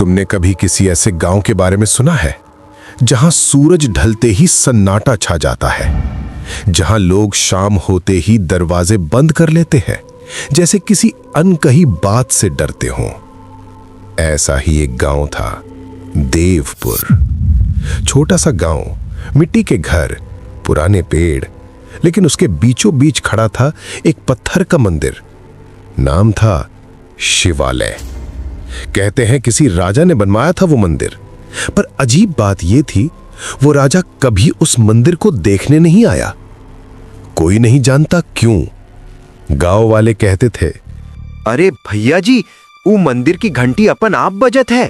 तुमने कभी किसी ऐसे गांव के बारे में सुना है जहां सूरज ढलते ही सन्नाटा छा जाता है, जहां लोग शाम होते ही दरवाजे बंद कर लेते हैं जैसे किसी अनकही बात से डरते हों? ऐसा ही एक गांव था, देवपुर। छोटा सा गांव, मिट्टी के घर, पुराने पेड़, लेकिन उसके बीचों बीच खड़ा था एक पत्थर का मंदिर। नाम था शिवालय। कहते हैं किसी राजा ने बनवाया था वो मंदिर, पर अजीब बात यह थी वो राजा कभी उस मंदिर को देखने नहीं आया। कोई नहीं जानता क्यों। गांव वाले कहते थे, अरे भैया जी, वो मंदिर की घंटी अपन आप बजत है।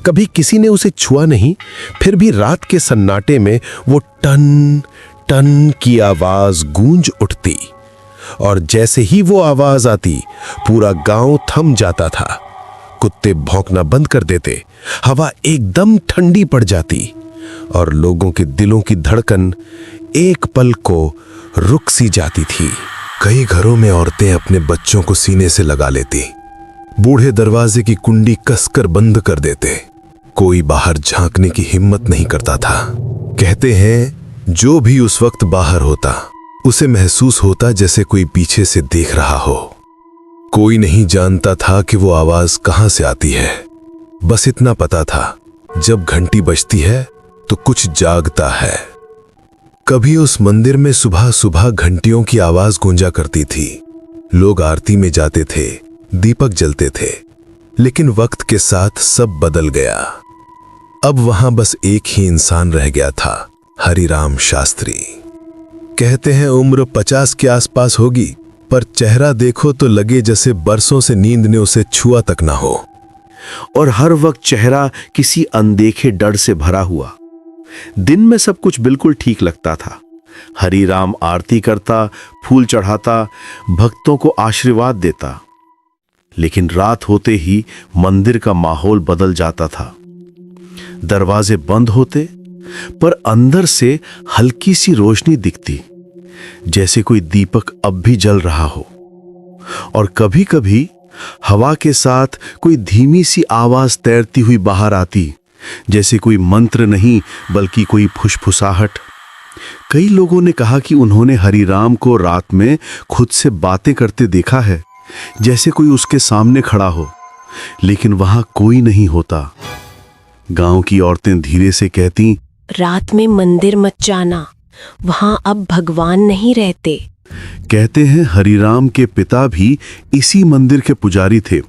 कभी किसी ने उसे छुआ नहीं, फिर भी रात के सन्नाटे में वो टन टन की आवाज गूंज उठती, और जैसे ही वो आवाज आती पूरा गांव थम जाता था। कुत्ते भौंकना बंद कर देते, हवा एकदम ठंडी पड़ जाती, और लोगों के दिलों की धड़कन एक पल को रुक सी जाती थी। कई घरों में औरतें अपने बच्चों को सीने से लगा लेती, बूढ़े दरवाजे की कुंडी कसकर बंद कर देते। कोई बाहर झांकने की हिम्मत नहीं करता था। कहते हैं जो भी उस वक्त बाहर होता उसे महसूस होता जैसे कोई पीछे से देख रहा हो। कोई नहीं जानता था कि वो आवाज कहां से आती है। बस इतना पता था, जब घंटी बजती है तो कुछ जागता है। कभी उस मंदिर में सुबह सुबह घंटियों की आवाज गूंजा करती थी। लोग आरती में जाते थे, दीपक जलते थे, लेकिन वक्त के साथ सब बदल गया। अब वहां बस एक ही इंसान रह गया था, हरिराम शास्त्री। कहते हैं उम्र 50 के आसपास होगी, पर चेहरा देखो तो लगे जैसे बरसों से नींद ने उसे छुआ तक ना हो। और हर वक्त चेहरा किसी अनदेखे डर से भरा हुआ। दिन में सब कुछ बिल्कुल ठीक लगता था। हरिराम आरती करता, फूल चढ़ाता, भक्तों को आशीर्वाद देता। लेकिन रात होते ही मंदिर का माहौल बदल जाता था। दरवाजे बंद होते, पर अंदर से हल्की सी रोशनी दिखती, जैसे कोई दीपक अब भी जल रहा हो। और कभी कभी हवा के साथ कोई धीमी सी आवाज तैरती हुई बाहर आती, जैसे कोई मंत्र नहीं बल्कि कोई फुसफुसाहट। कई लोगों ने कहा कि उन्होंने हरिराम को रात में खुद से बातें करते देखा है, जैसे कोई उसके सामने खड़ा हो, लेकिन वहां कोई नहीं होता। गांव की औरतें धीरे से कहती, रात में मंदिर मत जाना, वहां अब भगवान नहीं रहते। कहते हैं हरिराम के पिता भी इसी मंदिर के पुजारी थे।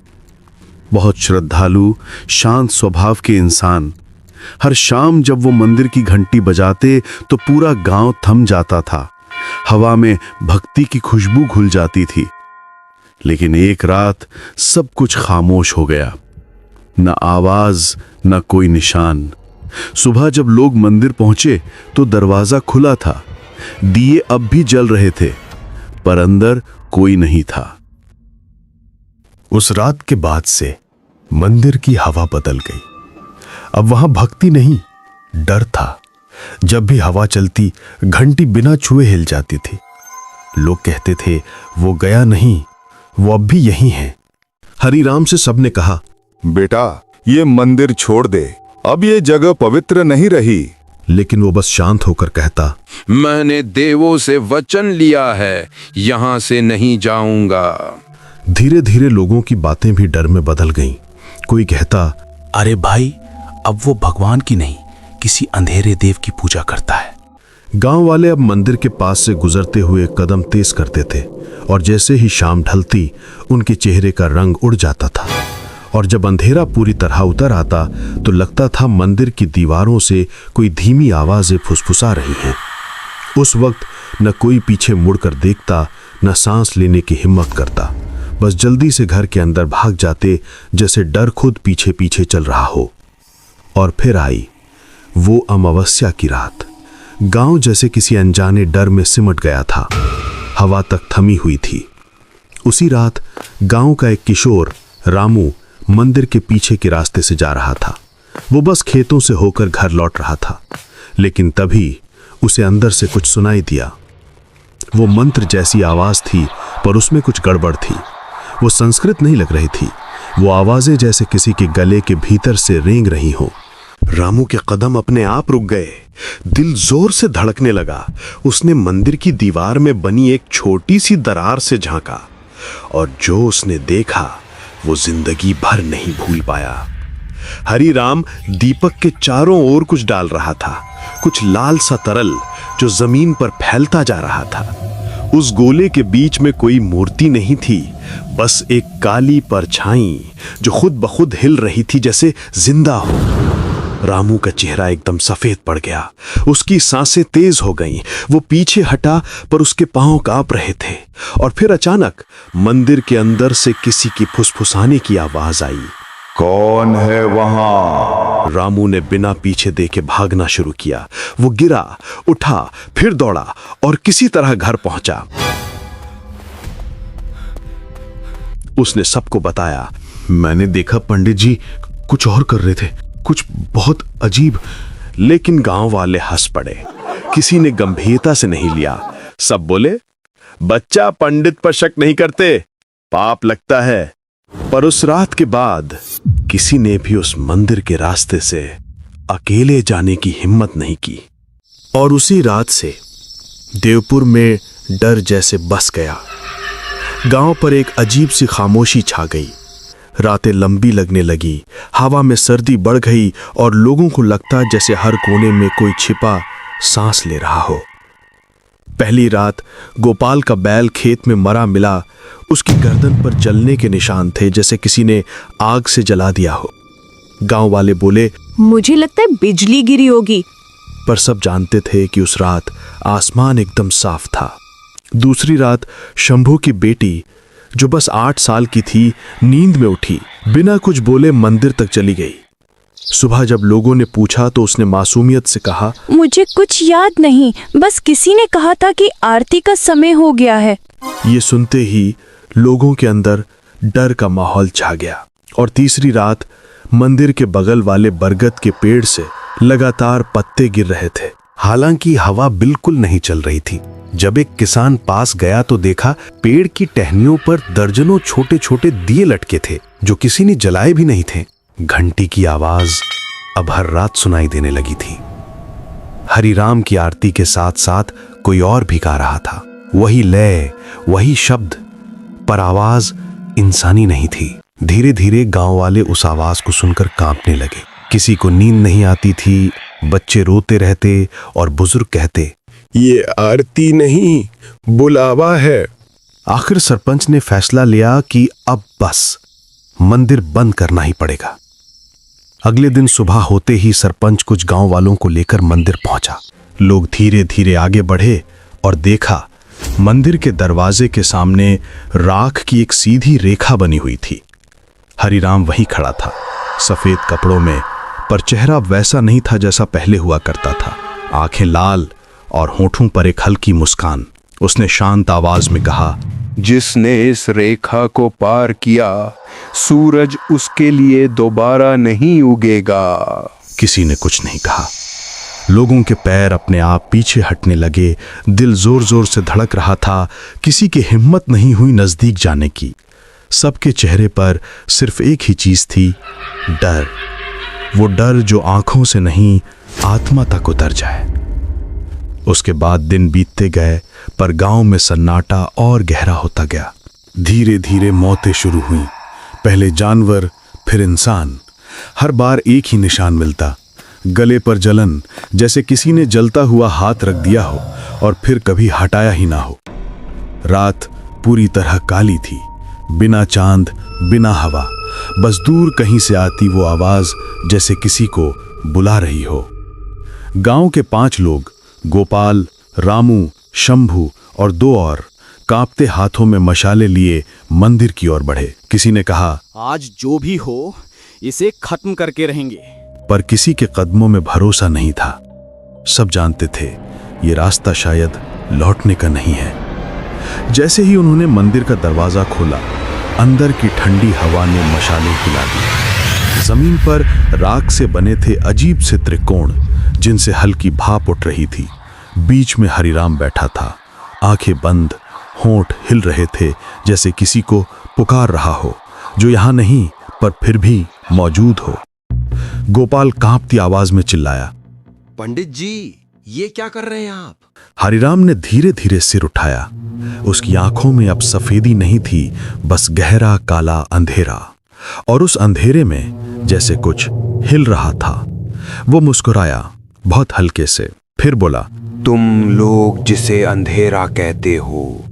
बहुत श्रद्धालु, शांत स्वभाव के इंसान। हर शाम जब वो मंदिर की घंटी बजाते तो पूरा गांव थम जाता था। हवा में भक्ति की खुशबू घुल जाती थी। लेकिन एक रात सब कुछ खामोश हो गया। न आवाज, न कोई निशान। सुबह जब लोग मंदिर पहुंचे तो दरवाजा खुला था। दिए अब भी जल रहे थे, पर अंदर कोई नहीं था। उस रात के बाद से मंदिर की हवा बदल गई। अब वहां भक्ति नहीं, डर था। जब भी हवा चलती, घंटी बिना छुए हिल जाती थी। लोग कहते थे वो गया नहीं, वो अब भी यहीं है। हरिराम से सबने कहा, बेटा ये मंदिर छोड़ दे, अब ये जगह पवित्र नहीं रही। लेकिन वो बस शांत होकर कहता, मैंने देवों से वचन लिया है, यहां से नहीं जाऊंगा। धीरे धीरे लोगों की बातें भी डर में बदल गईं। कोई कहता, अरे भाई, अब वो भगवान की नहीं, किसी अंधेरे देव की पूजा करता है। गांव वाले अब मंदिर के पास से गुजरते हुए कदम तेज करते थे, और जैसे ही शाम ढलती उनके चेहरे का रंग उड़ जाता था। और जब अंधेरा पूरी तरह उतर आता तो लगता था मंदिर की दीवारों से कोई धीमी आवाजें फुसफुसा रही हैं। उस वक्त न कोई पीछे मुड़कर देखता, न सांस लेने की हिम्मत करता। बस जल्दी से घर के अंदर भाग जाते, जैसे डर खुद पीछे पीछे चल रहा हो। और फिर आई वो अमावस्या की रात। गांव जैसे किसी अनजाने डर में सिमट गया था। हवा तक थमी हुई थी। उसी रात गांव का एक किशोर रामू मंदिर के पीछे के रास्ते से जा रहा था। वो बस खेतों से होकर घर लौट रहा था, लेकिन तभी उसे अंदर से कुछ सुनाई दिया। वो मंत्र जैसी आवाज थी, पर उसमें कुछ गड़बड़ थी। वो संस्कृत नहीं लग रही थी, वो आवाजें जैसे किसी के गले के भीतर से रेंग रही हों। रामू के कदम अपने आप रुक गए। दिल जोर से धड़कने लगा। उसने मंदिर की दीवार में बनी एक छोटी सी दरार से झांका और जो उसने देखा वो जिंदगी भर नहीं भूल पाया। हरिराम दीपक के चारों ओर कुछ डाल रहा था, कुछ लाल सा तरल जो जमीन पर फैलता जा रहा था। उस गोले के बीच में कोई मूर्ति नहीं थी, बस एक काली परछाई जो खुद ब खुद हिल रही थी जैसे जिंदा हो। रामू का चेहरा एकदम सफेद पड़ गया, उसकी सांसें तेज हो गईं। वो पीछे हटा पर उसके पांव कांप रहे थे। और फिर अचानक मंदिर के अंदर से किसी की फुसफुसाने की आवाज आई। कौन है वहां? रामू ने बिना पीछे देखे भागना शुरू किया। वो गिरा, उठा, फिर दौड़ा और किसी तरह घर पहुंचा। उसने सबको बताया, मैंने देखा पंडित जी कुछ और कर रहे थे, कुछ बहुत अजीब। लेकिन गांव वाले हंस पड़े। किसी ने गंभीरता से नहीं लिया। सब बोले, बच्चा पंडित पर शक नहीं करते, पाप लगता है। पर उस रात के बाद किसी ने भी उस मंदिर के रास्ते से अकेले जाने की हिम्मत नहीं की। और उसी रात से देवपुर में डर जैसे बस गया। गांव पर एक अजीब सी खामोशी छा गई। रातें लंबी लगने लगी, हवा में सर्दी बढ़ गई और लोगों को लगता जैसे हर कोने में कोई छिपा सांस ले रहा हो। पहली रात गोपाल का बैल खेत में मरा मिला। उसकी गर्दन पर जलने के निशान थे, जैसे किसी ने आग से जला दिया हो। गांव वाले बोले, मुझे लगता है बिजली गिरी होगी। पर सब जानते थे कि उस रात आसमान एकदम साफ था। दूसरी रात शंभू की बेटी, जो बस 8 साल की थी, नींद में उठी, बिना कुछ बोले मंदिर तक चली गई। सुबह जब लोगों ने पूछा तो उसने मासूमियत से कहा, मुझे कुछ याद नहीं, बस किसी ने कहा था कि आरती का समय हो गया है। ये सुनते ही लोगों के अंदर डर का माहौल छा गया। और तीसरी रात मंदिर के बगल वाले बरगद के पेड़ से लगातार पत्ते गिर रहे थे। हालांकि हवा बिल्कुल नहीं चल रही थी। जब एक किसान पास गया तो देखा पेड़ की टहनियों पर दर्जनों छोटे छोटे दिए लटके थे, जो किसी ने जलाए भी नहीं थे। घंटी की आवाज अब हर रात सुनाई देने लगी थी। हरिराम की आरती के साथ साथ कोई और भी गा रहा था। वही लय, वही शब्द, पर आवाज इंसानी नहीं थी। धीरे धीरे गांव वाले उस आवाज को सुनकर कांपने लगे। किसी को नींद नहीं आती थी, बच्चे रोते रहते और बुजुर्ग कहते, ये आरती नहीं, बुलावा है। आखिर सरपंच ने फैसला लिया कि अब बस मंदिर बंद करना ही पड़ेगा। अगले दिन सुबह होते ही सरपंच कुछ गांव वालों को लेकर मंदिर पहुंचा। लोग धीरे धीरे आगे बढ़े और देखा मंदिर के दरवाजे के सामने राख की एक सीधी रेखा बनी हुई थी। हरिराम वहीं खड़ा था, सफेद कपड़ों में, पर चेहरा वैसा नहीं था जैसा पहले हुआ करता था। आंखें लाल और होठों पर एक हल्की मुस्कान। उसने शांत आवाज में कहा, जिसने इस रेखा को पार किया, सूरज उसके लिए दोबारा नहीं उगेगा। किसी ने कुछ नहीं कहा। लोगों के पैर अपने आप पीछे हटने लगे। दिल जोर जोर से धड़क रहा था। किसी की हिम्मत नहीं हुई नजदीक जाने की। सबके चेहरे पर सिर्फ एक ही चीज थी, डर। वो डर जो आंखों से नहीं, आत्मा तक उतर जाए। उसके बाद दिन बीतते गए, पर गांव में सन्नाटा और गहरा होता गया। धीरे धीरे मौतें शुरू हुईं। पहले जानवर, फिर इंसान। हर बार एक ही निशान मिलता, गले पर जलन, जैसे किसी ने जलता हुआ हाथ रख दिया हो और फिर कभी हटाया ही ना हो। रात पूरी तरह काली थी, बिना चांद, बिना हवा। बस दूर कहीं से आती वो आवाज जैसे किसी को बुला रही हो। गांव के 5 लोग, गोपाल, रामू, शंभू और 2 और, कांपते हाथों में मशाले लिए मंदिर की ओर बढ़े। किसी ने कहा, आज जो भी हो इसे खत्म करके रहेंगे। पर किसी के कदमों में भरोसा नहीं था। सब जानते थे ये रास्ता शायद लौटने का नहीं है। जैसे ही उन्होंने मंदिर का दरवाजा खोला, अंदर की ठंडी हवा ने मशालें हिला दी। जमीन पर राख से बने थे अजीब से त्रिकोण, जिनसे हल्की भाप उठ रही थी। बीच में हरिराम बैठा था, आंखें बंद, होंठ हिल रहे थे जैसे किसी को पुकार रहा हो, जो यहां नहीं पर फिर भी मौजूद हो। गोपाल कांपती आवाज में चिल्लाया, पंडित जी, ये क्या कर रहे हैं आप? हरिराम ने धीरे धीरे सिर उठाया। उसकी आंखों में अब सफेदी नहीं थी, बस गहरा काला अंधेरा, और उस अंधेरे में जैसे कुछ हिल रहा था। वो मुस्कुराया बहुत हल्के से, फिर बोला, तुम लोग जिसे अंधेरा कहते हो,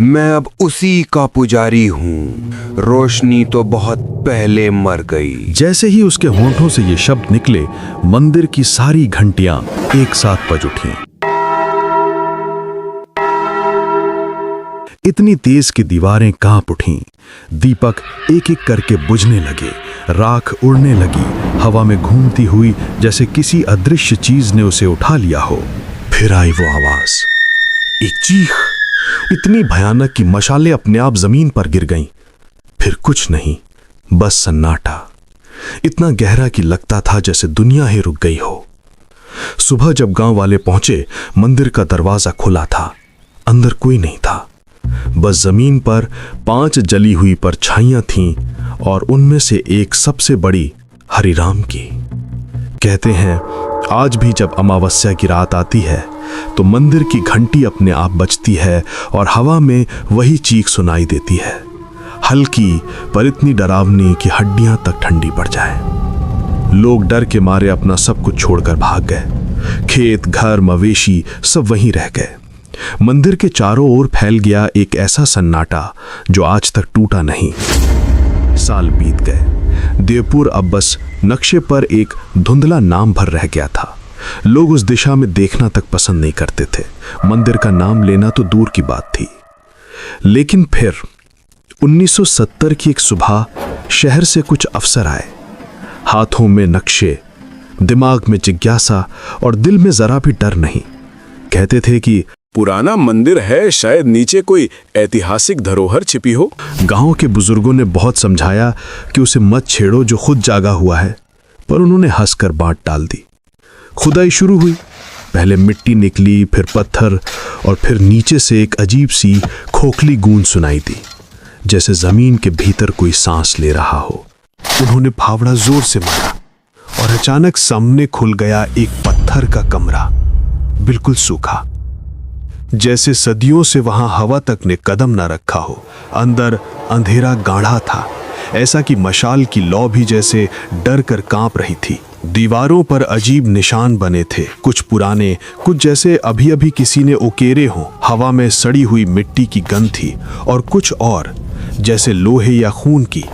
मैं अब उसी का पुजारी हूं। रोशनी तो बहुत पहले मर गई। जैसे ही उसके होंठों से ये शब्द निकले, मंदिर की सारी घंटियां एक साथ बज उठीं। इतनी तेज कि दीवारें कांप उठीं। दीपक एक एक करके बुझने लगे, राख उड़ने लगी, हवा में घूमती हुई, जैसे किसी अदृश्य चीज ने उसे उठा लिया हो। फिर आई वो आवाज, एक चीख, इतनी भयानक कि मशालें अपने आप जमीन पर गिर गईं। फिर कुछ नहीं, बस सन्नाटा, इतना गहरा कि लगता था जैसे दुनिया ही रुक गई हो। सुबह जब गांव वाले पहुंचे, मंदिर का दरवाजा खुला था। अंदर कोई नहीं था, बस जमीन पर 5 जली हुई परछाइयां थीं, और उनमें से एक सबसे बड़ी हरिराम की। कहते हैं आज भी जब अमावस्या की रात आती है तो मंदिर की घंटी अपने आप बजती है और हवा में वही चीख सुनाई देती है, हल्की पर इतनी डरावनी कि हड्डियां तक ठंडी पड़ जाए। लोग डर के मारे अपना सब कुछ छोड़कर भाग गए। खेत, घर, मवेशी सब वहीं रह गए। मंदिर के चारों ओर फैल गया एक ऐसा सन्नाटा जो आज तक टूटा नहीं। साल बीत गए। देवपुर अब बस नक्शे पर एक धुंधला नाम भर रह गया था। लोग उस दिशा में देखना तक पसंद नहीं करते थे। मंदिर का नाम लेना तो दूर की बात थी। लेकिन फिर 1970 की एक सुबह शहर से कुछ अफसर आए, हाथों में नक्शे, दिमाग में जिज्ञासा और दिल में जरा भी डर नहीं। कहते थे कि पुराना मंदिर है, शायद नीचे कोई ऐतिहासिक धरोहर छिपी हो। गांव के बुजुर्गों ने बहुत समझाया कि उसे मत छेड़ो जो खुद जागा हुआ है, पर उन्होंने हंसकर बात डाल दी। खुदाई शुरू हुई। पहले मिट्टी निकली, फिर पत्थर, और फिर नीचे से एक अजीब सी खोखली गूंज सुनाई दी, जैसे जमीन के भीतर कोई सांस ले रहा हो। उन्होंने फावड़ा जोर से मारा और अचानक सामने खुल गया एक पत्थर का कमरा, बिल्कुल सूखा, जैसे सदियों से वहां हवा तक ने कदम न रखा हो। अंदर अंधेरा गाढ़ा था, ऐसा कि मशाल की लौ भी जैसे डर कर कांप रही थी। दीवारों पर अजीब निशान बने थे, कुछ पुराने, कुछ जैसे अभी अभी किसी ने उकेरे हों। हवा में सड़ी हुई मिट्टी की गंध थी, और कुछ और जैसे लोहे या खून की।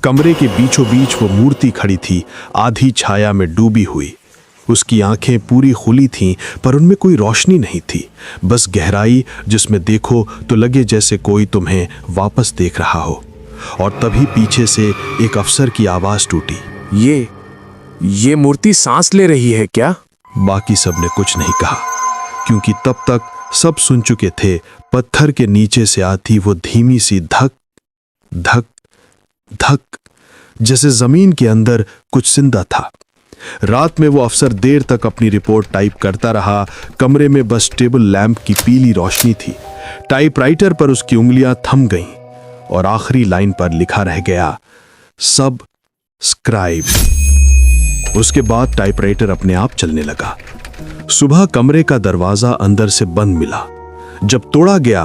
कमरे के बीचों बीच वो मूर्ति खड़ी थी, आधी छाया में डूबी हुई। उसकी आंखें पूरी खुली थीं, पर उनमें कोई रोशनी नहीं थी, बस गहराई जिसमें देखो तो लगे जैसे कोई तुम्हें वापस देख रहा हो। और तभी पीछे से एक अफसर की आवाज टूटी, ये मूर्ति सांस ले रही है क्या? बाकी सबने कुछ नहीं कहा, क्योंकि तब तक सब सुन चुके थे। पत्थर के नीचे से आती वो धीमी सी धक धक धक, जैसे जमीन के अंदर कुछ जिंदा था। रात में वो अफसर देर तक अपनी रिपोर्ट टाइप करता रहा। कमरे में बस टेबल लैंप की पीली रोशनी थी। टाइपराइटर पर उसकी उंगलियां थम गईं, और आखिरी लाइन पर लिखा रह गया, सब स्क्राइब। उसके बाद टाइपराइटर अपने आप चलने लगा। सुबह कमरे का दरवाजा अंदर से बंद मिला। जब तोड़ा गया,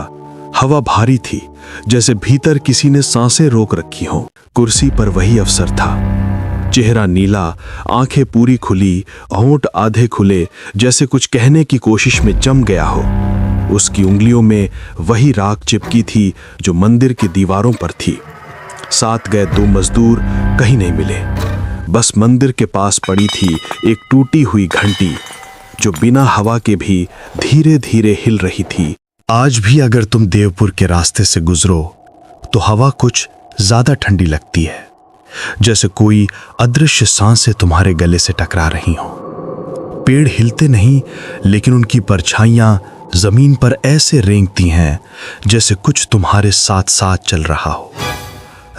हवा भारी थी, जैसे भीतर किसी ने सांसें रोक रखी हों। कुर्सी पर वही अफसर था, चेहरा नीला, आंखें पूरी खुली, होंठ आधे खुले, जैसे कुछ कहने की कोशिश में जम गया हो। उसकी उंगलियों में वही राख चिपकी थी जो मंदिर की दीवारों पर थी। साथ गए 2 मजदूर कहीं नहीं मिले। बस मंदिर के पास पड़ी थी एक टूटी हुई घंटी, जो बिना हवा के भी धीरे धीरे हिल रही थी। आज भी अगर तुम देवपुर के रास्ते से गुजरो तो हवा कुछ ज्यादा ठंडी लगती है, जैसे कोई अदृश्य सांसें तुम्हारे गले से टकरा रही हों। पेड़ हिलते नहीं, लेकिन उनकी परछाइयां जमीन पर ऐसे रेंगती हैं जैसे कुछ तुम्हारे साथ साथ चल रहा हो।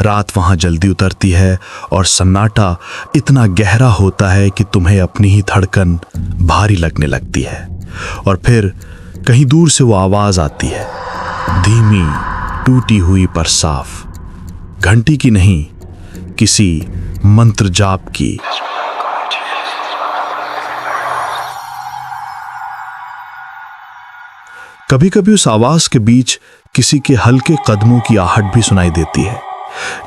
रात वहां जल्दी उतरती है और सन्नाटा इतना गहरा होता है कि तुम्हें अपनी ही धड़कन भारी लगने लगती है। और फिर कहीं दूर से वो आवाज आती है, धीमी, टूटी हुई पर साफ, घंटी की नहीं, किसी मंत्र जाप की। कभी कभी उस आवाज के बीच किसी के हल्के कदमों की आहट भी सुनाई देती है,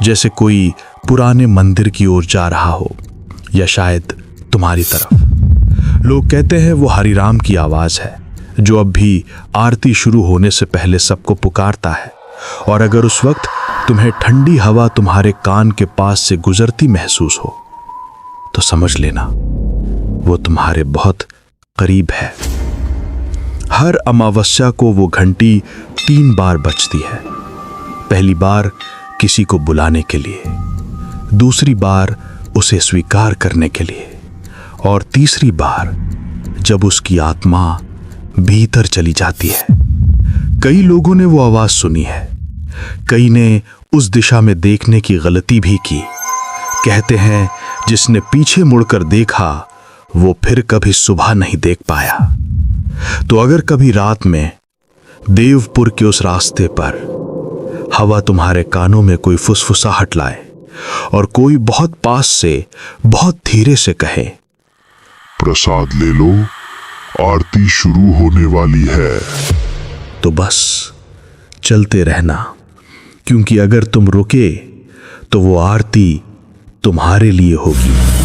जैसे कोई पुराने मंदिर की ओर जा रहा हो, या शायद तुम्हारी तरफ। लोग कहते हैं वो हरिराम की आवाज है, जो अब भी आरती शुरू होने से पहले सबको पुकारता है। और अगर उस वक्त तुम्हें ठंडी हवा तुम्हारे कान के पास से गुजरती महसूस हो, तो समझ लेना वो तुम्हारे बहुत करीब है। हर अमावस्या को वो घंटी 3 बार बजती है। पहली बार किसी को बुलाने के लिए, दूसरी बार उसे स्वीकार करने के लिए, और तीसरी बार जब उसकी आत्मा भीतर चली जाती है। कई लोगों ने वो आवाज सुनी है, कई ने उस दिशा में देखने की गलती भी की। कहते हैं जिसने पीछे मुड़कर देखा वो फिर कभी सुबह नहीं देख पाया। तो अगर कभी रात में देवपुर के उस रास्ते पर हवा तुम्हारे कानों में कोई फुसफुसाहट लाए और कोई बहुत पास से बहुत धीरे से कहे, प्रसाद ले लो, आरती शुरू होने वाली है, तो बस चलते रहना, क्योंकि अगर तुम रुके तो वो आरती तुम्हारे लिए होगी।